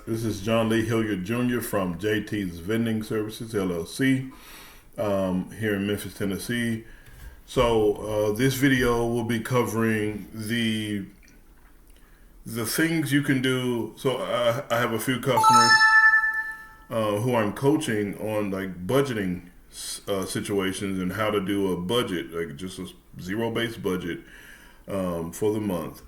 This is John Lee Hilliard Jr. from JT's Vending Services, LLC, here in Memphis, Tennessee. So this video will be covering the things you can do. So I have a few customers who I'm coaching on like budgeting situations and how to do a budget, like just a zero-based budget for the month.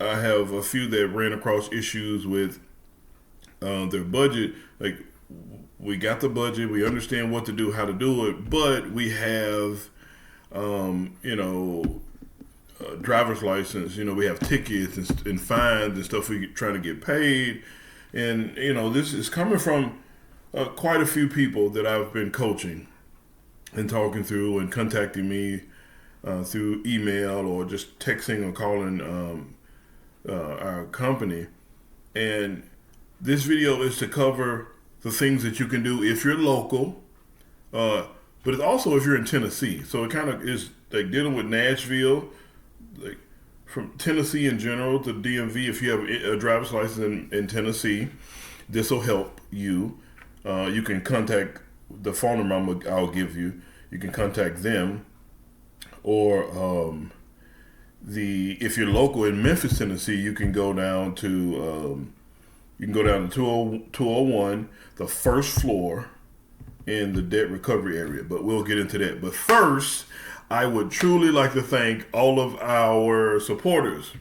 I have a few that ran across issues with their budget. Like, we got the budget, we understand what to do, how to do it, but we have, driver's license, we have tickets and fines and stuff we trying to get paid. And, this is coming from quite a few people that I've been coaching and talking through and contacting me through email or just texting or calling our company. And this video is to cover the things that you can do if you're local, but it's also if you're in Tennessee. So it kind of is like dealing with Nashville, like from Tennessee in general to DMV. If you have a driver's license in Tennessee, this will help you. You can contact the phone number I'll give you. You can contact them, or if you're local in Memphis, Tennessee, you can go down to 201, the first floor in the debt recovery area. But we'll get into that. But first, I would truly like to thank all of our supporters,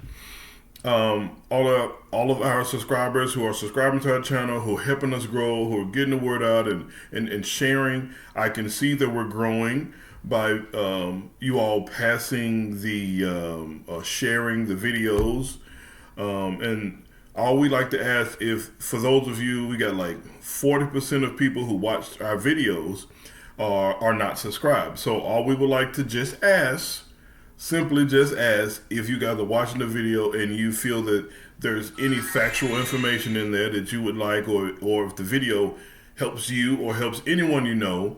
all of our subscribers who are subscribing to our channel, who are helping us grow, who are getting the word out and sharing. I can see that we're growing by you all passing the sharing the videos, and all we like to ask, if for those of you, we got like 40% of people who watched our videos are not subscribed. So all we would like to just ask, simply just ask, if you guys are watching the video and you feel that there's any factual information in there that you would like, or if the video helps you or helps anyone you know,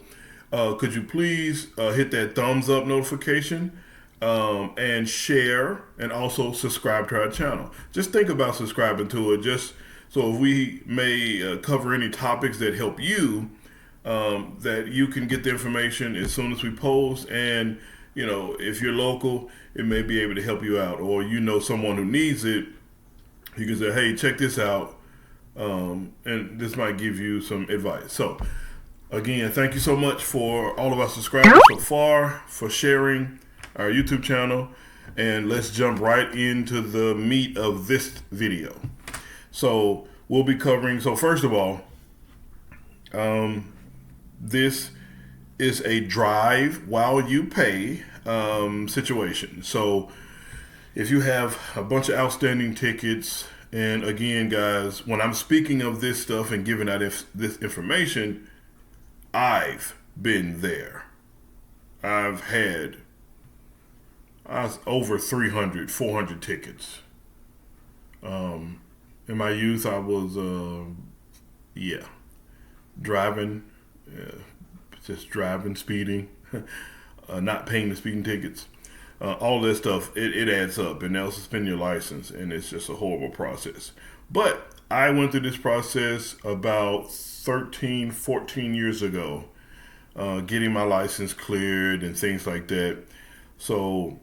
could you please hit that thumbs up notification and share, and also subscribe to our channel. Just think about subscribing to it, just so if we may cover any topics that help you, that you can get the information as soon as we post. And if you're local, it may be able to help you out, or someone who needs it, you can say, hey, check this out, and this might give you some advice. So again, thank you so much for all of our subscribers so far, for sharing our YouTube channel, and let's jump right into the meat of this video. So we'll be covering, so first of all, this is a drive while you pay situation. So if you have a bunch of outstanding tickets, and again guys, when I'm speaking of this stuff and giving out this information, I've been there. I've had over 300, 400 tickets. In my youth, I was, driving, just driving, speeding, not paying the speeding tickets. All this stuff, it adds up, and they'll suspend your license, and it's just a horrible process. But I went through this process about 13, 14 years ago, getting my license cleared and things like that. So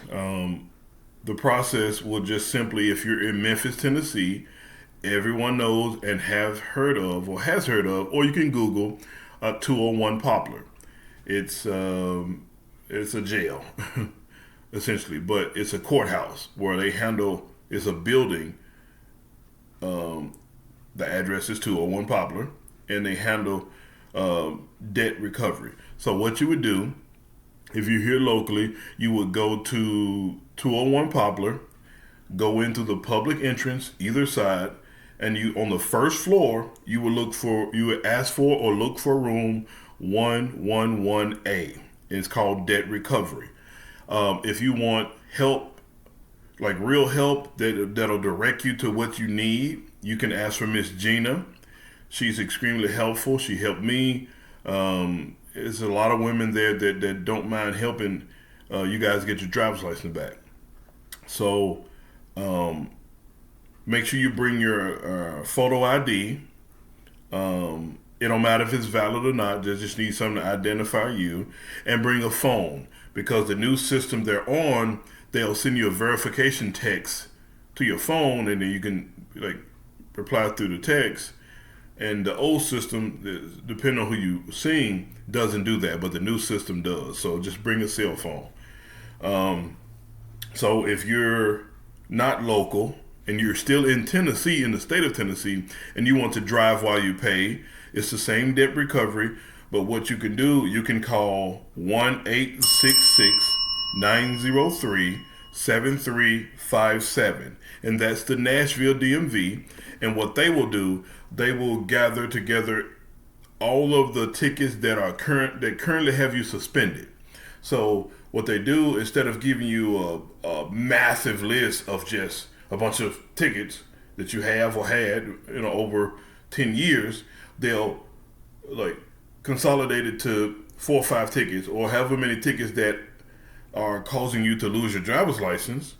the process will just simply, if you're in Memphis, Tennessee, everyone knows and has heard of, or you can Google 201 Poplar. It's a jail, essentially, but it's a courthouse where they handle, it's a building. The address is 201 Poplar, and they handle debt recovery. So what you would do, if you're here locally, you would go to 201 Poplar, go into the public entrance, either side, and you on the first floor, you would ask for or look for room 111A. It's called debt recovery. If you want help, like real help that'll direct you to what you need, you can ask for Miss Gina. She's extremely helpful. She helped me. There's a lot of women there that don't mind helping you guys get your driver's license back. So Make sure you bring your photo ID. It don't matter if it's valid or not. They just need something to identify you, and bring a phone, because the new system they're on, they'll send you a verification text to your phone, and then you can like reply through the text. And the old system, depending on who you seeing, doesn't do that, but the new system does. So just bring a cell phone. So if you're not local and you're still in Tennessee, in the state of Tennessee, and you want to drive while you pay, it's the same debt recovery. But what you can do, you can call 1-866-903-7357, and that's the Nashville DMV. And what they will do, they will gather together all of the tickets that currently have you suspended. So what they do, instead of giving you a massive list of just a bunch of tickets that you have or had, over 10 years, they'll like consolidate it to 4 or 5 tickets, or however many tickets that are causing you to lose your driver's license.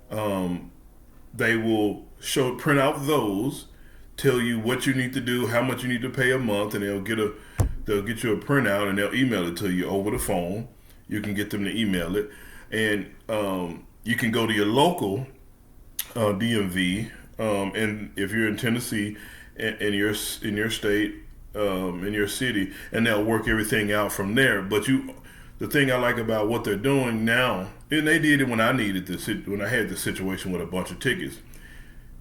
They will print out those, tell you what you need to do, how much you need to pay a month, and they'll get you a printout, and they'll email it to you over the phone. You can get them to email it, and you can go to your local DMV, and if you're in Tennessee, in your state, in your city, and they'll work everything out from there. But the thing I like about what they're doing now, and they did it when I had the situation with a bunch of tickets.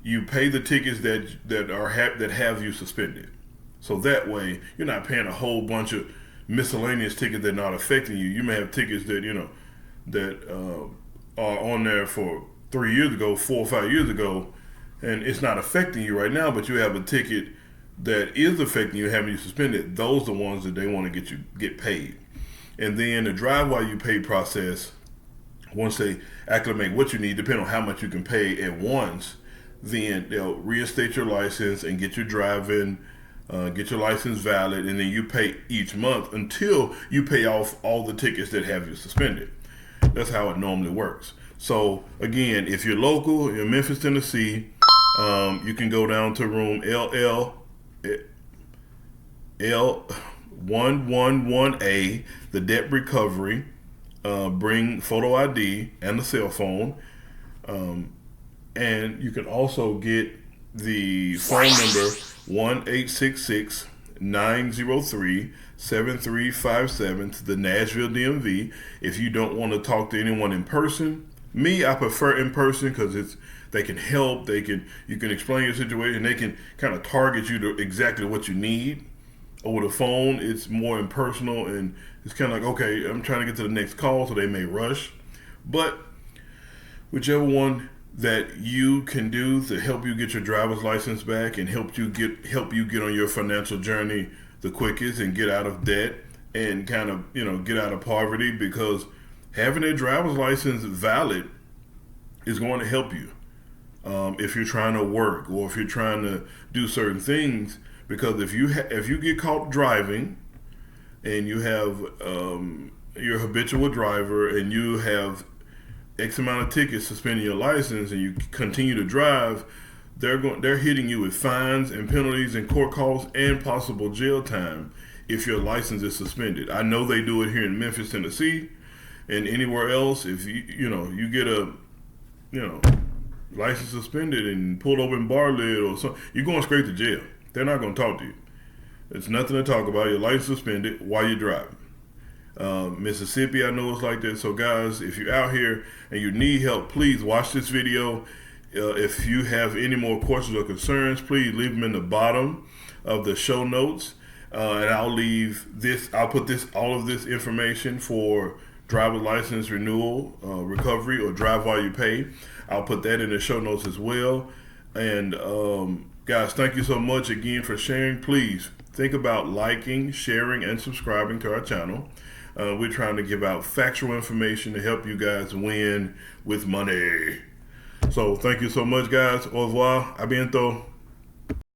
You pay the tickets that have you suspended, so that way you're not paying a whole bunch of miscellaneous tickets that are not affecting you. You may have tickets that are on there for 3 years ago, 4 or 5 years ago, and it's not affecting you right now, but you have a ticket that is affecting you, having you suspended. Those are the ones that they want to get paid. And then the drive while you pay process, once they acclimate what you need, depending on how much you can pay at once, then they'll reinstate your license and get your license valid, and then you pay each month until you pay off all the tickets that have you suspended. That's how it normally works. So again, if you're local in Memphis, Tennessee, you can go down to room L111A, the debt recovery. Bring photo ID and a cell phone. And you can also get the phone number 1-866-903-7357 to the Nashville DMV. If you don't want to talk to anyone in person, I prefer in person, because they can help. You can explain your situation. They can kind of target you to exactly what you need. Over the phone, it's more impersonal, and it's kind of like, okay, I'm trying to get to the next call, so they may rush. But whichever one that you can do to help you get your driver's license back and help you get on your financial journey the quickest and get out of debt and kind of get out of poverty, because having a driver's license valid is going to help you if you're trying to work or if you're trying to do certain things. Because if you get caught driving and you have you're a habitual driver and you have X amount of tickets suspending your license and you continue to drive, they're hitting you with fines and penalties and court costs and possible jail time if your license is suspended. I know they do it here in Memphis, Tennessee, and anywhere else. If you get a license suspended and pulled over in Bartlett or something, you're going straight to jail. They're not going to talk to you. It's nothing to talk about. Your license suspended while you're driving. Mississippi, I know it's like that. So guys, if you're out here and you need help, please watch this video. If you have any more questions or concerns, please leave them in the bottom of the show notes. And I'll put all of this information for driver license renewal, recovery, or drive while you pay. I'll put that in the show notes as well. And guys, thank you so much again for sharing. Please think about liking, sharing, and subscribing to our channel. We're trying to give out factual information to help you guys win with money. So thank you so much, guys. Au revoir. A bientôt.